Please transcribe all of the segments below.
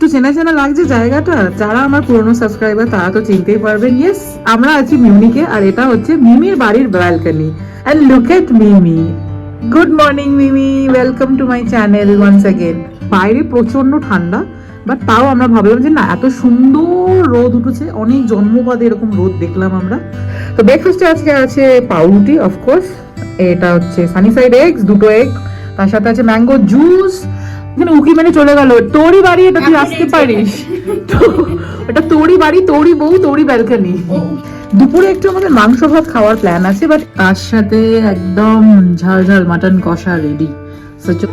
একটু চেনা চেনা লাগছে জায়গাটা। যারা আমার পুরনো সাবস্ক্রাইবার তারা তো চিনতেই পারবেন। ইয়েস, আমরা আছি মিউনিকে, আর এটা হচ্ছে মিমির বাড়ির balcony. And look at Mimi. Good morning Mimi, welcome to my channel once again. বাইরে প্রচন্ড ঠান্ডা, বাট তাও আমরা ভাবলাম যে না, এত সুন্দর রোদ উঠেছে, অনেক জন্মবাদে এরকম রোদ দেখলাম আমরা। তো ব্রেকফাস্টে আজকে আছে পাউরুটি, অফকোর্স। এটা হচ্ছে সানি সাইড এগস, দুটো এগ, তার সাথে আছে ম্যাঙ্গো জুস। এখানে উকি মেনে চলে গেল, তোরই বাড়ি এটা, তুই আসতে পারিস? এটা তোরই বাড়ি, তোরই বউ, তোরই ব্যালকনি। দুপুরে একটু আমাদের মাংস ভাত খাওয়ার প্ল্যান আছে, বাট তার সাথে একদম ঝাল ঝাল মাটন কষা রেডি।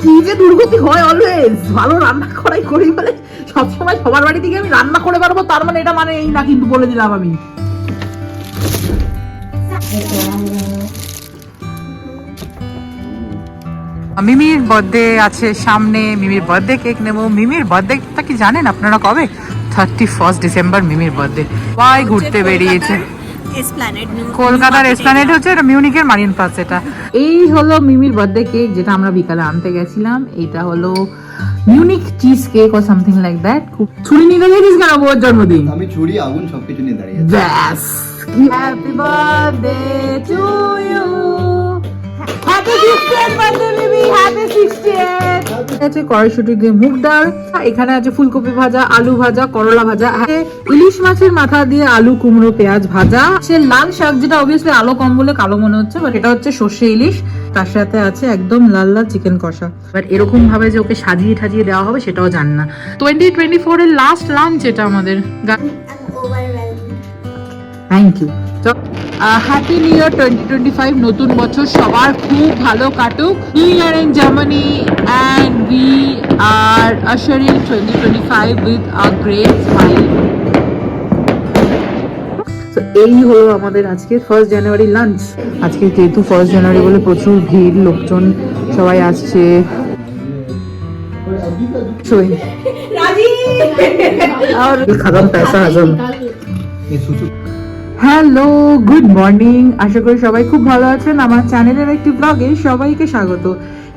কি যে দুর্গতি হয় অলওয়েজ, ভালো রান্না করাই করি বলে সবসময় সবার বাড়ি থেকে আমি রান্না করে পারবো, তার মানে এটা মানে এই না, কিন্তু বলে দিলাম আমি। মিমির বার্থডে আছে সামনে, মিমির বার্থডে কেক নেবো। মিমির বার্থডেটা কি জানেন আপনারা কবে? 31 ডিসেম্বর মিমির বার্থডে। ওয়াই ঘুরতে বেরিয়েছে কলকাতার এসপ্ল্যানেড, হচ্ছে এটা মিউনিকের মারিন প্লাস। এটা এই হলো মিমির বার্থডে কেক, যেটা আমরা বিকালে আনতে গেছিলাম। এটা হলো Munich cheese cake or something like that. ছুরি নিয়ে দাঁড়িয়েছিস কেন বউর জন্মদিন? আমি ছুরি আগুন সবকিছু নিয়ে দাঁড়িয়ে আছি। ব্যাস, happy birthday to you, happy 60th birthday baby, happy 60th। আছে কড়াইশুঁটি দিয়ে মুগ ডাল, এখানে আছে ফুলকপি ভাজা, আলু ভাজা, করলা ভাজা, ইলিশ মাছের মাথা দিয়ে আলু কুমড়ো পেঁয়াজ ভাজা, সে লাল শাক, যেটা অবভিয়াসলি আলো কম বলে কালো মনে হচ্ছে, বাট এটা হচ্ছে সর্ষে ইলিশ। তার সাথে আছে একদম লাল লাল চিকেন কষা। বাট এরকম ভাবে যে ওকে সাজিয়ে ঠাজিয়ে দেওয়া হবে সেটাও জান না। 2024 এর লাস্ট লাঞ্চ এটা আমাদের। Thank you. Happy new year 2025, নতুন বছর সবার খুব ভালো কাটুক। New year in Germany, and we are ushering 2025 with a great smile. এই হলো আমাদের আজকে 1 জানুয়ারি লাঞ্চ। আজকে যেহেতু 1 জানুয়ারি বলে প্রচুর ভিড়, লোকজন সবাই আসছে। আর খতম পয়সা হজম। হ্যালো, গুড মর্নিং, আশা করি সবাই খুব ভালো আছেন। আমার চ্যানেলের একটি ব্লগে সবাইকে স্বাগত।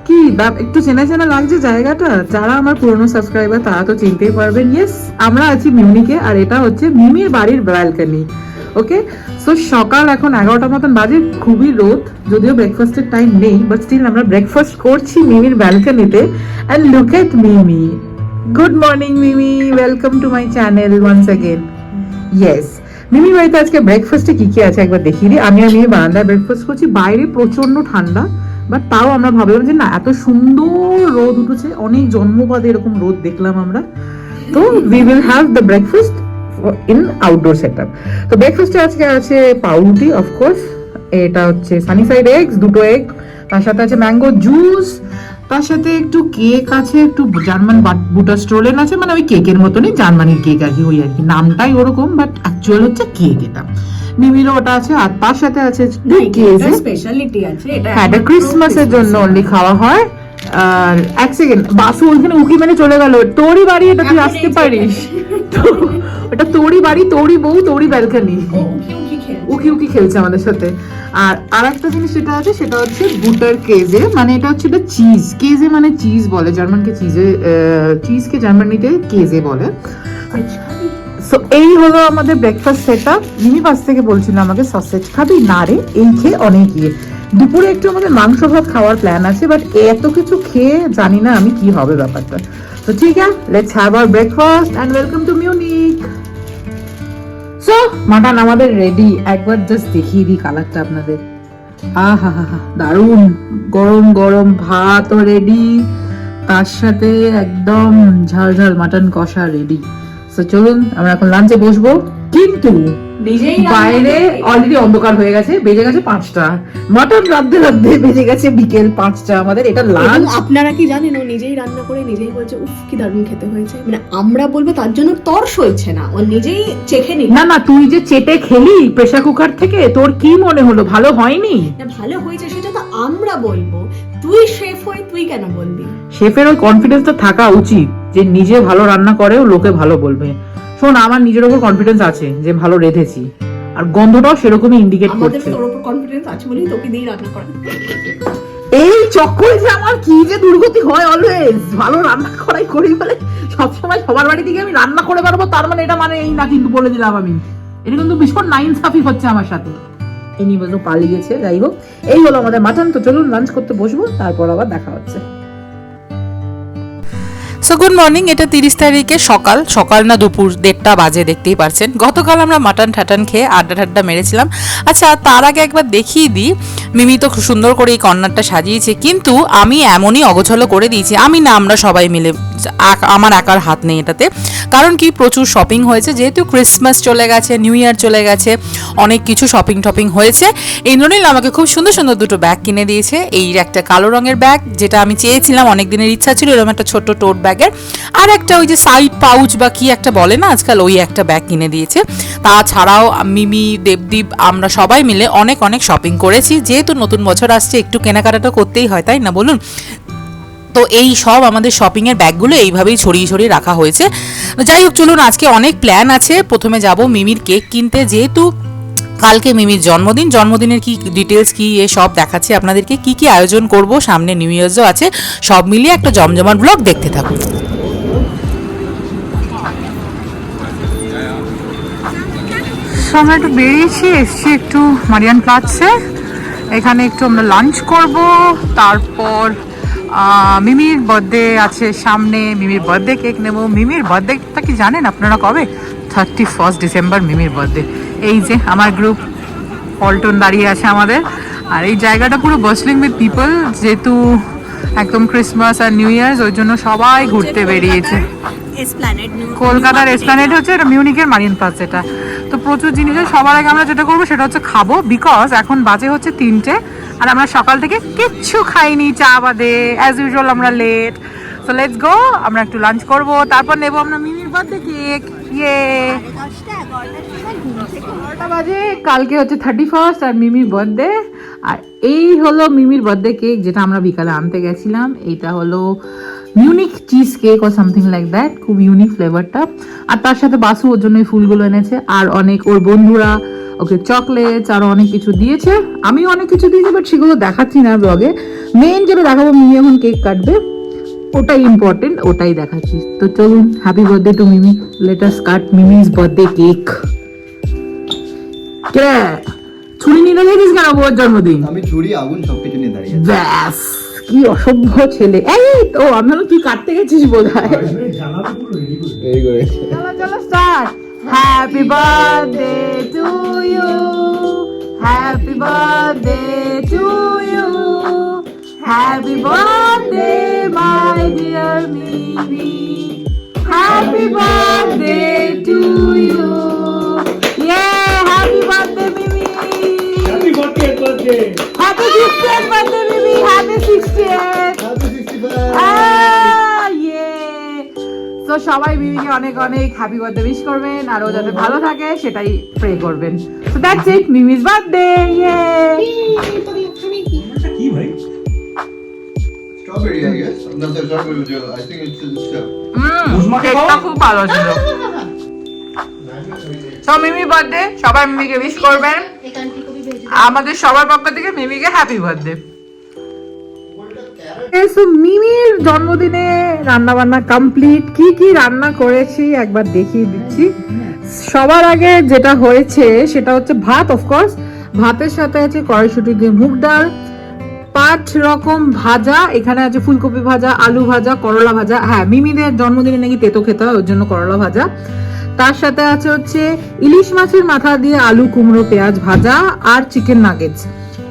কি একটু চেনা চেনা লাগছে জায়গাটা? যারা আমার পুরনো সাবস্ক্রাইবার তারা তো চিনতেই পারবেন। ইয়েস, আমরা আছি মিউনিকে, আর এটা হচ্ছে মিমির বাড়ির ব্যালকনি। ওকে, সো সকাল এখন 11টা মতন বাজে, খুবই রোদ, যদিও ব্রেকফাস্টের টাইম নেই, বাট স্টিল আমরা ব্রেকফাস্ট করছি মিমির ব্যালকনিতে। And look at Mimi. Good morning Mimi, welcome to my channel once again. Yes, Mimi বাড়িতে আজকে ব্রেকফাস্টে কি কি আছে একবার দেখিয়ে দিই। আমি আর মিমি বারান্দায় ব্রেকফাস্ট করছি, বাইরে প্রচন্ড ঠান্ডা, বাট তাও আমরা ভাবলাম যে না, এত সুন্দর রোদ উঠেছে, অনেক জন্মবাদে এরকম রোদ দেখলাম আমরা। তো we will have the breakfast in outdoor setup. তো ব্রেকফাস্টে আজকে আছে পাউরুটি, অফকোর্স। এটা হচ্ছে সানি সাইড এগস, দুটো এগ, তার সাথে আছে ম্যাঙ্গো জুস, তার সাথে একটু কেক আছে, একটু জার্মান বুটার স্ট্রোলেন আছে, মানে ওই কেকের মতনই জার্মানির কেক আর কি, ওই আর কি, নামটাই ওরকম, বাট অ্যাকচুয়াল হচ্ছে কেক এটা। মিমিরও ওটা আছে, আর তার সাথে আছে স্পেশালিটি আছে, এটা এটা ক্রিসমাসের জন্য অনলি খাওয়া হয়। আর এক সেকেন্ড, বাসু ওইখানে উকি মেনে চলে গেল, তোরই বাড়ি এটা, তুই আসতে পারিস? এটা তোরই বাড়ি, তোরই বউ, তোরই ব্যালকনি। উকি উকি খেলছে আমাদের সাথে। আর আরেকটা জিনিস যেটা আছে সেটা হচ্ছে বুটার কেজে, মানে এটা হচ্ছে এটা চিজ কেজে, মানে চিজ বলে জার্মানকে, চিজকে জার্মানিতে কেজে বলে। সো এই হলো আমাদের ব্রেকফাস্ট সেটআপ। মিমি পাশ থেকে বলছিল আমাকে সসেজ খাবি, না রে এই খেয়ে অনেক ইয়ে। দুপুরে একটু আমাদের মাংস ভাত খাওয়ার প্ল্যান আছে, বাট এত কিছু খেয়ে জানি না আমি কি হবে ব্যাপারটা। তো ঠিক আছে, let's have our breakfast and welcome to Munich. So mutton আমাদের রেডি, একবার জাস্ট দেখিয়ে দিই কালারটা আপনাদের। আহা হা হা, দারুন, গরম গরম ভাতও রেডি, তার সাথে একদম ঝাল ঝাল মাটন কষা রেডি। সো চলুন আমরা এখন লাঞ্চে বসবো, কিন্তু বাইরে অলরেডি অন্ধকার হয়ে গেছে, বেজে গেছে 5টা, মাটন রাঁধতে রাঁধতে বেজে গেছে বিকেল 5টা। আমাদের এটা লাঞ্চ। আপনারা কি জানেন, ও নিজেই রান্না করে নিজেই বলছে উফ কি দারুণ খেতে হয়েছে, মানে আমরা বলবো তার জন্য তর্স হয়েছে না, ও নিজেই চেখে নি। না না, তুই যে চেটে খেলি প্রেসার কুকার থেকে, তোর কি মনে হলো ভালো হয়নি? না, ভালো হয়েছে সেটা তো আমরা বলবো, তুই শেফ হয়ে তুই কেন বলবি? শেফের ওই কনফিডেন্সটা থাকা উচিত যে নিজে ভালো রান্না করেও লোকে ভালো বলবে। শোন, আমার নিজের উপর কনফিডেন্স আছে যে ভালো রেঁধেছি, আর গন্ধটাও সেরকমই ইন্ডিকেট করছে। আমাদের তোর উপর কনফিডেন্স আছে বলেই তোকে দিয়ে রান্না করা। এই চক্করে যে আমার কি যে দুর্গতি হয় অলওয়েজ, ভালো রান্না করাই করি বলে সবসময় সবার বাড়ি থেকে আমি রান্না করে পারবো, তার মানে এটা মানে এই না, কিন্তু বলে দিলাম আমি, এটা কিন্তু ভীষণ নাইনসাফি হচ্ছে আমার সাথে। এনি বলতো পালিয়ে গেছে, যাই হোক এই হলো আমাদের মাটন। তো চলুন লাঞ্চ করতে বসবো, তারপর আবার দেখা হচ্ছে। সো গুড মর্নিং, এটা 30 তারিখে সকাল সকাল না দুপুর 1:30 বাজে, দেখতেই পারছেন। গতকাল আমরা মাটন ঠাটান খেয়ে আড্ডা ঠাড্ডা মেরেছিলাম। আচ্ছা, তার আগে একবার দেখিয়ে দিই, মিমি তো খুব সুন্দর করে এই কর্নারটা সাজিয়েছে, কিন্তু আমি এমনই অগোছালো করে দিয়েছি, আমি না আমরা সবাই মিলে, আমার একার হাত নেই এটাতে। কারণ কি, প্রচুর শপিং হয়েছে, যেহেতু ক্রিসমাস চলে গেছে, নিউ ইয়ার চলে গেছে, অনেক কিছু শপিং টপিং হয়েছে। ইন্দ্রনীল আমাকে খুব সুন্দর সুন্দর দুটো ব্যাগ কিনে দিয়েছে। এই একটা কালো রঙের ব্যাগ, যেটা আমি চেয়েছিলাম, অনেক দিনের ইচ্ছা ছিল এরকম একটা ছোট্ট টোট ব্যাগের, আর একটা ওই যে সাইড পাউচ বা কি একটা বলে না আজকাল, ওই একটা ব্যাগ কিনে দিয়েছে। তাছাড়াও মিমি, দেবদীপ, আমরা সবাই মিলে অনেক অনেক শপিং করেছি। যেহেতু নতুন বছর আসছে, একটু কেনাকাটা করতেই হয়, তাই না বলুন? তো এই সব আমাদের শপিংয়ের ব্যাগগুলো এইভাবেই ছড়িয়ে ছড়িয়ে রাখা হয়েছে। যাই হোক, চলুন, আজকে অনেক প্ল্যান আছে। প্রথমে যাব মিমির কেক কিনতে, যেহেতু কালকে মিমির জন্মদিন। জন্মদিনের কি ডিটেলস কি এ সব দেখাচ্ছি আপনাদেরকে, কি কি আয়োজন করব, সামনে নিউ ইয়ার্সও আছে, সব মিলিয়ে একটা জমজমাট ব্লগ দেখতে থাকুন। আমরা একটু বেরিয়েছি, এসছি একটু মারিয়ান প্লাজে, এখানে একটু আমরা লাঞ্চ করব, তারপর মিমির বার্থডে আছে সামনে, মিমির বার্থডে কেক নেব। মিমির বার্থডেটা কি জানেন আপনারা কবে? 31 ডিসেম্বর মিমির বার্থডে। এই যে আমার গ্রুপ পল্টন দাঁড়িয়ে আছে আমাদের, আর এই জায়গাটা পুরো বাসলিং উইথ পিপল, যেহেতু একদম ক্রিসমাস আর নিউ ইয়ার্স, ওই জন্য সবাই ঘুরতে বেরিয়েছে। কলকাতার এসপ্ল্যানেড হচ্ছে, এটা মিউনিকের মারিয়ান প্লাজ এটা। তো প্রচুর জিনিস। সবার আগে আমরা যেটা করবো সেটা হচ্ছে খাবো, বিকজ এখন বাজে হচ্ছে 3টে, আর আমরা সকাল থেকে কিচ্ছু খাইনি, চা বাদে অ্যাজ ইউজুয়াল আমরা লেট। সো লেটস গো, আমরা একটু লাঞ্চ করব, তারপর নেবো আমরা মিমির বার্থডে কেক। ইয়ে 11টা বাজে, কালকে হচ্ছে 31 আর মিমির বার্থডে। আর এই হলো মিমির বার্থডে কেক, যেটা আমরা বিকালে আনতে গেছিলাম। এইটা হলো মিউনিক চিজ কেক ও সামথিং লাইক দ্যাট, খুব ইউনিক ফ্লেভারটা। আর তার সাথে বাসু ওর জন্য ফুলগুলো এনেছে, আর অনেক ওর বন্ধুরা ওকে চকলেটস আরো অনেক কিছু দিয়েছে। আমিও অনেক কিছু দিয়েছি, বাট সেগুলো দেখাচ্ছি না ব্লগে। মেন যেটা দেখাবো, মিমি এখন কেক কাটবে, ওটাই ইম্পর্টেন্ট, ওটাই দেখাচ্ছি। তো চলুন, happy birthday to Mimi, let us cut Mimi's birthday cake. কে ছুরি নিয়ে দাঁড়িয়েছিস কেন? ওর জন্মদিন। আমি ছুরি, আগুন সবকিছু নিয়ে দাঁড়িয়ে আছি। ব্যাস, কি অসভ্য ছেলে। এই তো আমি ভাবলাম তুই কাটতে গেছিস বোধহয়। এই করে চলো চলো start. Happy birthday to you, happy birthday to you, happy birthday my dear Mimi, happy birthday to you. Yay, happy birthday Mimi, happy 60th birthday Mimi, happy 60th। তো সবাই মিমিকে অনেক অনেক হ্যাপি বার্থডে উইশ করবেন, আর ও যাতে ভালো থাকে সেটাই প্রে করবেন। So that's it, Mimi's birthday. ইয়ে কি ভাই? Strawberry, I guess. না sir, strawberry, I think it's কেকটা খুব ভালো ছিল। সো মিমি বার্থডে, সবাই মিমিকে উইশ করবেন, আমাদের সবার পক্ষ থেকে মিমিকে হ্যাপি বার্থডে। মিমির জন্মদিনে রান্না বান্না কমপ্লিট। কি কি রান্না করেছি একবার দেখিয়ে দিচ্ছি। সবার আগে যেটা হয়েছে সেটা হচ্ছে ভাত, অফকোর্স। ভাতের সাথে আছে কড়াইশুঁটি দিয়ে মুগ ডাল, 5 রকম ভাজা, এখানে আছে ফুলকপি ভাজা, আলু ভাজা, করলা ভাজা। হ্যাঁ, মিমিদের জন্মদিনে নাকি তেতো খেতে হয়, ওর জন্য করলা ভাজা। তার সাথে আছে হচ্ছে ইলিশ মাছের মাথা দিয়ে আলু, কুমড়ো, পেঁয়াজ ভাজা, আর চিকেন নাগেটস।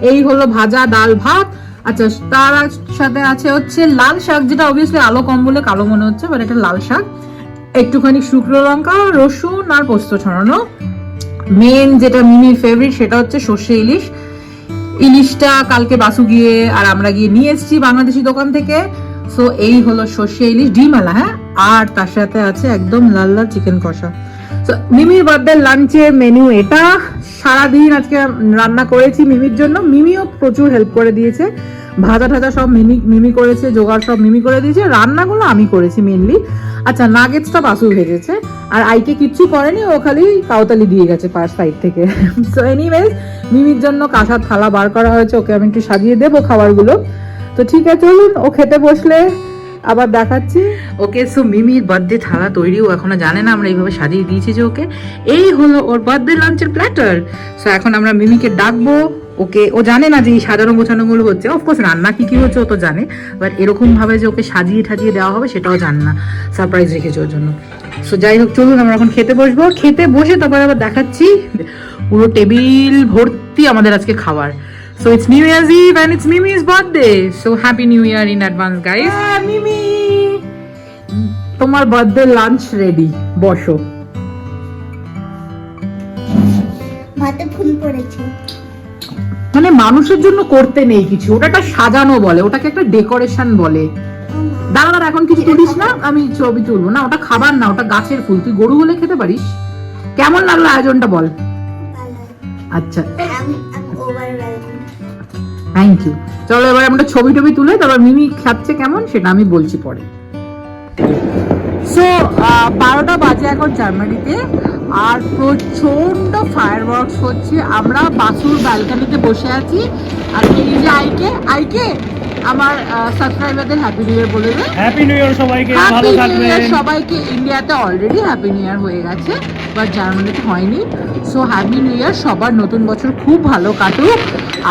এই হলো ভাজা, ডাল, ভাত। আচ্ছা, তার সাথে আছে হচ্ছে লাল শাক, যেটা অবভিয়াসলি আলো কম বলে কালো মনে হচ্ছে, বাট এটা লাল শাক। একটুখানি শুকনো লঙ্কা, রসুন আর পোস্ত ছড়ানো। মেন যেটা মিমির ফেভারিট সেটা হচ্ছে সর্ষে ইলিশ। ইলিশটা কালকে বাসু গিয়ে আর আমরা গিয়ে নিয়ে এসেছি বাংলাদেশি দোকান থেকে। সো এই হলো সর্ষে ইলিশ, ডিমালা। হ্যাঁ, আর তার সাথে আছে একদম লাল লাল চিকেন কষা। সো মিমির বার্থডে লাঞ্চের মেনু এটা। সারাদিন আজকে রান্না করেছি মিমির জন্য, মিমিও প্রচুর হেল্প করে দিয়েছে। ভাজা টাজা সব মিমি করেছে, জোগাড় সব মিমি করে দিয়েছে, রান্নাগুলো আমি করেছি মেনলি। আচ্ছা, নাগেটসটা বাসু ভেজেছে, আর আইকে কিচ্ছু করেনি, ও খালি কাউতালি দিয়ে গেছে পাশ সাইড থেকে। সো এনিওয়েজ, মিমির জন্য কাঁসার থালা বার করা হয়েছে, ওকে আমি একটু সাজিয়ে দেবো খাবারগুলো। তো ঠিক আছে, চলুন ও খেতে বসলে আবার দেখাচ্ছি। ওকে, সো মিমির বার্থডে থালা তৈরিও এখনো জানে না, আমরা এইভাবে সাজিয়ে দিয়েছি যে ওকে এই হলো ওর বার্থডে লাঞ্চের প্ল্যাটার। সো এখন আমরা মিমিকে ডাকবো। ওকে, ও জানে না যে এই সাজানো গোছানো গুলো হচ্ছে, অফকোর্স রান্না কি কি হচ্ছে ও তো জানে, বাট এরকম ভাবে যে ওকে সাজিয়ে ঠাজিয়ে দেওয়া হবে সেটাও জানে না, সারপ্রাইজ রেখেছে ওর জন্য। সো যাই হোক, চলুন আমরা এখন খেতে বসবো, খেতে বসে তারপরে আবার দেখাচ্ছি। পুরো টেবিল ভর্তি আমাদের আজকে খাবার। So it's New Year's Eve and it's Mimi's birthday. So happy New Year in advance, guys. Mimi, তোমার বার্থডে লাঞ্চ রেডি, বসো। ভাতে ফুল পড়েছে। মানে মানুষের জন্য করতে নেই কিছু, ওটা একটা সাজানো বলে, ওটাকে একটা ডেকোরেশন বলে। দাঁড়া এখন কিছু তুলিস না, আমি ছবি তুলবো না, ওটা খাবার না, ওটা গাছের ফুল, তুই গরু হলে খেতে পারিস। কেমন লাগলো আয়োজনটা বল। আচ্ছা, থ্যাংক ইউ। চলো এবার আমরা ছবি টবি তুলে তারপর মিমি খাচ্ছে কেমন সেটা আমি বলছি পরে। সো 12টা বাজে এখন জার্মানিতে, আর প্রচন্ড ফায়ারওয়ার্কস হচ্ছে। আমরা বাসুর ব্যালকনিতে বসে আছি, আর এই যে আইকে আমার সাবস্ক্রাইবারদের হ্যাপি নিউ ইয়ার বলে দে। হ্যাপি নিউ ইয়ার সবাইকে, ভালো থাকবেন সবাইকে। ইন্ডিয়াতে অলরেডি হ্যাপি নিউ ইয়ার হয়ে গেছে, বাট জার্মানিতে হয়নি। সো হ্যাপি নিউ ইয়ার, সবার নতুন বছর খুব ভালো কাটুক।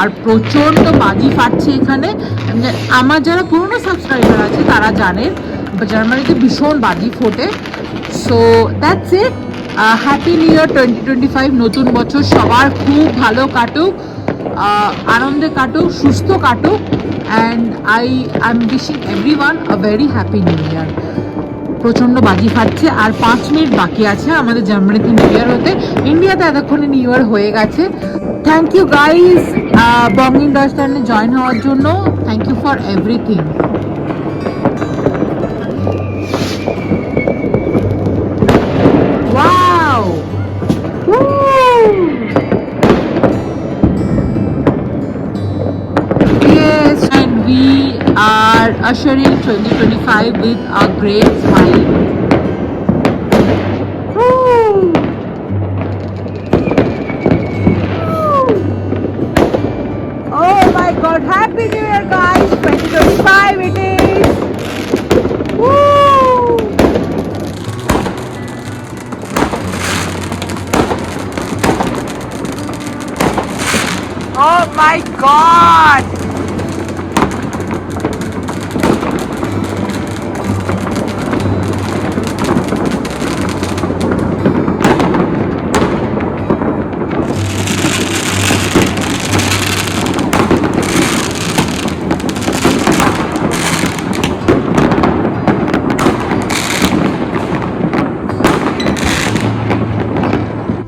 আর প্রচন্ড বাজি ফাটছে এখানে। আমার যারা পুরনো সাবস্ক্রাইবার আছে তারা জানে জার্মানিতে ভীষণ বাজি ফোটে। So that's it, happy new year 2025, নতুন বছর সবার খুব ভালো কাটুক, আনন্দে কাটুক, সুস্থ কাটুক। And I am wishing everyone a very happy new ইয়ার। প্রচন্ড বাজি ফাটছে, আর 5 মিনিট বাকি আছে আমাদের জার্মানিতে নিউ ইয়ার হতে। ইন্ডিয়াতে এতক্ষণে নিউ ইয়ার হয়ে গেছে। থ্যাংক ইউ গাইজ বঙ্গিং ডাস্টানে জয়েন হওয়ার জন্য, thank you for everything. Wow! Woo! Yes, and we are ushering 2025 with a great smile. Woo! Oh my God! Happy New Year, guys! 2025 it is. Woo! Oh my God!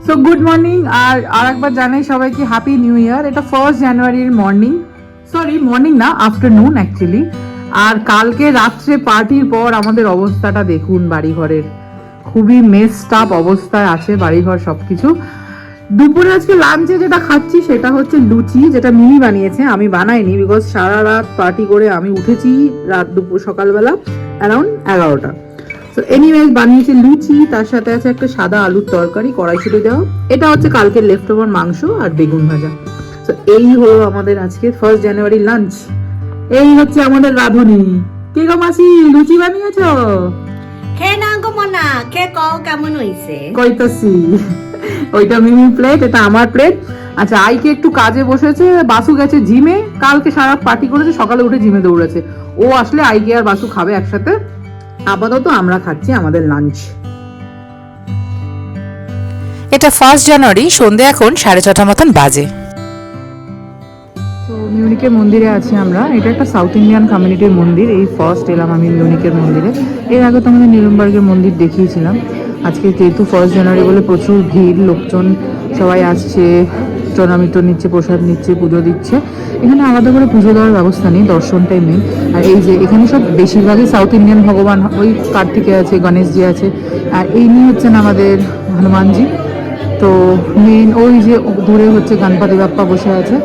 So good morning, আর একবার জানাই সবাইকে happy new year. এটা 1st জানুয়ারির morning, sorry morning না, afternoon actually. আর কালকে রাত্রে পার্টির পর আমাদের অবস্থাটা দেখুন, বাড়িঘরের খুবই মেসড আপ অবস্থায় আছে বাড়িঘর সবকিছু। দুপুরে আজকে লাঞ্চে যেটা খাচ্ছি সেটা হচ্ছে লুচি, যেটা মিমি বানিয়েছে, আমি বানাইনি, বিকজ সারা রাত পার্টি করে আমি উঠেছি সকালবেলা অ্যারাউন্ড 11টা। তো এনিওয়েজ বানিয়েছে লুচি, তার সাথে আছে একটা সাদা আলুর তরকারি কড়াইশুঁটি দেওয়া, এটা হচ্ছে কালকের লেফট ওভার মাংস আর বেগুন ভাজা। তো এই হলো আমাদের আজকে 1st জানুয়ারি লাঞ্চ। এই হচ্ছে আমাদের রাঁধুনি। কে গো মাসি, লুচি বানিয়েছো? খেয়ে না গো মনা, খেয়ে কও কেমন হইছে। কইতাছি, ওইটা মিমি প্লেট, এটা আমার প্লেট। আচ্ছা, আইকে একটু কাজে বসেছে, বাসু গেছে জিমে, কালকে সারা পার্টি করেছে, সকালে উঠে জিমে দৌড়েছে। ও আসলে আইকে আর বাসু খাবে একসাথে। আপাতত আমরা খাচ্ছি আমাদের লাঞ্চ। এটা 1st জানুয়ারি, সন্ধ্যে এখন 6:30 মতন বাজে। তো মিউনিকের মন্দিরে আছি আমরা, এটা একটা সাউথ ইন্ডিয়ান কমিউনিটির মন্দির। এই ফার্স্ট এলাম আমি মিউনিকের মন্দিরে। এর আগে তো আমাদের নিরমবার্গের মন্দির দেখিয়েছিলাম। আজকে যেহেতু 1st জানুয়ারি বলে প্রচুর ভিড়, লোকজন সবাই আসছে, চরণামৃত নিচ্ছে, প্রসাদ নিচ্ছে, পুজো দিচ্ছে। এখানে আলাদা করে পুজো দেওয়ার ব্যবস্থা নেই, দর্শনটাই মেন। আর এই যে এখানে সব বেশিরভাগই সাউথ ইন্ডিয়ান ভগবান, ওই কার্তিকে আছে, গণেশজি আছে, আর এই নিয়ে হচ্ছেন আমাদের হনুমানজি। তো মেন ওই যে দূরে হচ্ছে গণপতি বাপ্পা বসে আছে।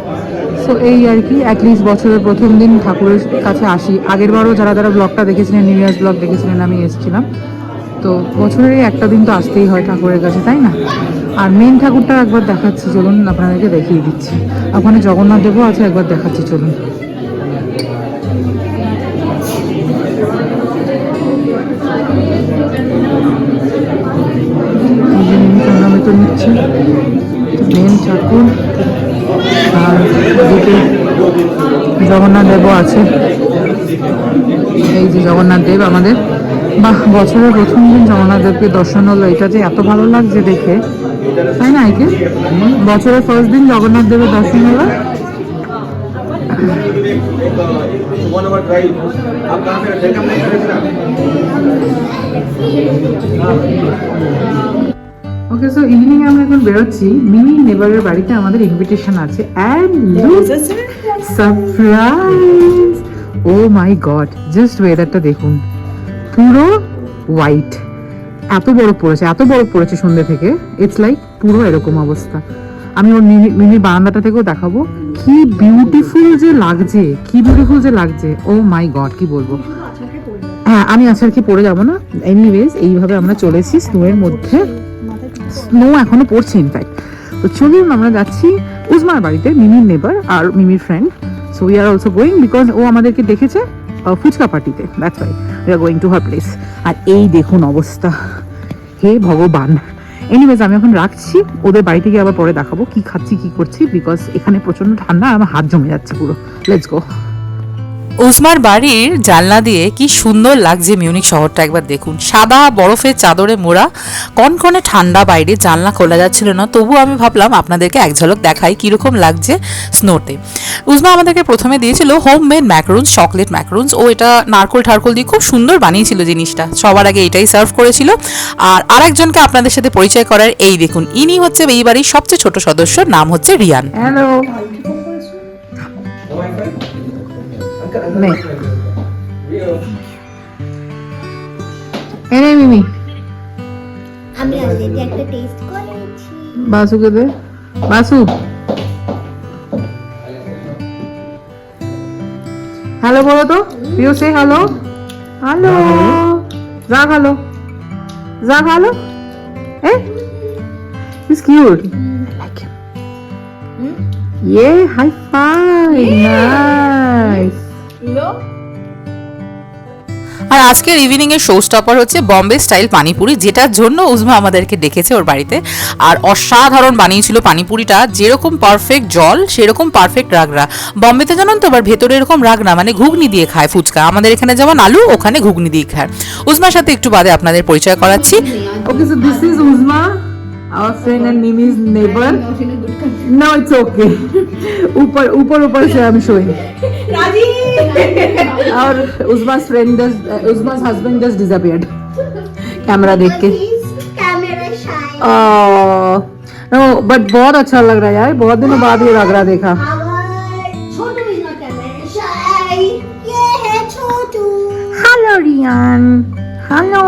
সো এই আর কি, অ্যাটলিস্ট বছরের প্রথম দিন ঠাকুরের কাছে আসি। আগের বারও যারা ব্লগটা দেখেছিলেন, নিউ ইয়ার্স ব্লগ দেখেছিলেন, আমি এসেছিলাম। তো বছরের একটা দিন তো আসতেই হয় ঠাকুরের কাছে, তাই না? আর মেন ঠাকুরটা একবার দেখাচ্ছি, চলুন আপনাদেরকে দেখিয়ে দিচ্ছি। ওখানে জগন্নাথ দেবও আছে, একবার দেখাচ্ছি চলুন। তো নিচ্ছি মেন ঠাকুর, আর এদিকে জগন্নাথ দেবও আছে। এই যে জগন্নাথ দেব আমাদের, বাহ, বছরের প্রথম দিন জগন্নাথ দেবকে দর্শন হলো, এটা যে এত ভালো লাগছে দেখে, তাই না? একে বছরের ফার্স্ট দিন জগন্নাথ দেবের দর্শন হলো। ওকে, সো ইভিনিং আমরা এখন বেরোচ্ছি। মিমি নেবারের বাড়িতে আমাদের ইনভিটেশন আছে, and surprise! Oh my god, just ওয়েদারটা দেখুন, পুরো হোয়াইট, এত বরফ পড়েছে সন্ধ্যে থেকে। ইটস লাইক পুরো এরকম অবস্থা। আমি ওর মিমির বারান্দাটা থেকেও দেখাবো, কি বিউটিফুল যে লাগছে, ও মাই গড, কি বলবো। হ্যাঁ, আমি আছাড় কি পড়ে যাবো না। এনিওয়েজ, এইভাবে আমরা চলেছি স্নোয়ের মধ্যে, স্নো এখনো পড়ছে ইনফ্যাক্ট। তো চলুন আমরা যাচ্ছি উজমার বাড়িতে, মিমির নেবার আর মিমির friend. So we are also going because ও আমাদেরকে দেখেছে ফুচকা পার্টিতে, that's why we are going to her place. আর এই দেখুন অবস্থা, হে ভগবান। এনিওয়েজ, আমি এখন রাখছি, ওদের বাড়ি থেকে আবার পরে দেখাবো কি খাচ্ছি কি করছি, বিকজ এখানে প্রচন্ড ঠান্ডা, আমার হাত জমে যাচ্ছে পুরো। Let's go. উজমার বাড়ির জানলা দিয়ে কি সুন্দর লাগছে মিউনিক শহরটা, একবার দেখুন। সাদা বরফের চাদরে মোড়া, কনকনে ঠান্ডা, বাইরে জানলা খোলা যাচ্ছিল না, তবু আমি ভাবলাম আপনাদেরকে এক ঝলক দেখাই কীরকম লাগছে স্নোতে। উজমা আমাদেরকে প্রথমে দিয়েছিল হোম মেড ম্যাকারুনস, চকলেট ম্যাকারুনস। ও এটা নারকোল ঠারকোল দিয়ে খুব সুন্দর বানিয়েছিল জিনিসটা, সবার আগে এটাই সার্ভ করেছিল। আর আরেকজনকে আপনাদের সাথে পরিচয় করার, এই দেখুন, ইনি হচ্ছে এই বাড়ির সবচেয়ে ছোট সদস্য, নাম হচ্ছে রিয়ান। হ্যালো, মিমি, আমি অলরেডি একটা টেস্ট করেছি। বাসুকে দে, বাসু। হ্যালো বলো তো, প্রিয়, সে হ্যালো। হ্যালো, যা খালো, এ ইজ কিউট, ইয়ে, হাই ফাইভ, নাইস। আর আজকের ইভিনিং এর শো স্টপার হচ্ছে বম্বে স্টাইল পানিপুরি, যেটার জন্য উজমা আমাদেরকে ডেকেছে ওর বাড়িতে। আর অসাধারণ বানিয়েছিল পানিপুরিটা, যেরকম পারফেক্ট জল সেরকম পারফেক্ট রাগড়া। বম্বেতে জানেন তো আবার ভেতরে এরকম রাগড়া, মানে ঘুগনি দিয়ে খায় ফুচকা, আমাদের এখানে যেমন আলু, ওখানে ঘুগনি দিয়ে খায়। উজমার সাথে একটু বাদে আপনাদের পরিচয় করাচ্ছি। Okay, so this is Uzma, our friend and Mimi's neighbor. No, it's okay. ऊपर से I'm showing. Our Uzma's friend Uzma's husband just disappeared. Camera देख के. Camera shy. No, but बहुत अच्छा लग रहा है यार, बहुत दिनों बाद ये लग रहा देखा. छोटू is not कैमरा शाय। ये है छोटू। Hello Rian. Hello.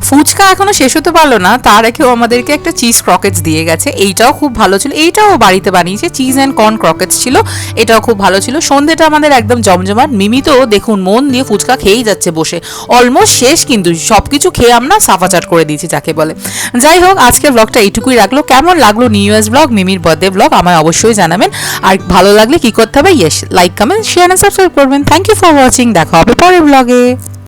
ফুচকা এখনো শেষ হতে পারলো না, তার আগেও আমাদেরকে একটা চিজ ক্রকেটস দিয়ে গেছে। এইটাও খুব ভালো ছিল, এইটাও বাড়িতে বানিয়েছে, চিজ অ্যান্ড কর্ন ক্রকেটস ছিল, এটাও খুব ভালো ছিল। সন্ধ্যেটা আমাদের একদম জমজমাট। মিমি তো দেখুন মন দিয়ে ফুচকা খেয়েই যাচ্ছে বসে, অলমোস্ট শেষ, কিন্তু সব কিছু খেয়ে আমরা সাফাচাট করে দিয়েছি যাকে বলে। যাই হোক, আজকের ব্লগটা এইটুকুই রাখলো। কেমন লাগলো নিউ ইয়ার্স ব্লগ, মিমির বার্থডে ব্লগ, আমায় অবশ্যই জানাবেন। আর ভালো লাগলে কি করতে হবে, yes, like, comment, share and subscribe করবেন। থ্যাংক ইউ ফর ওয়াচিং, দেখা হবে পরের ব্লগে।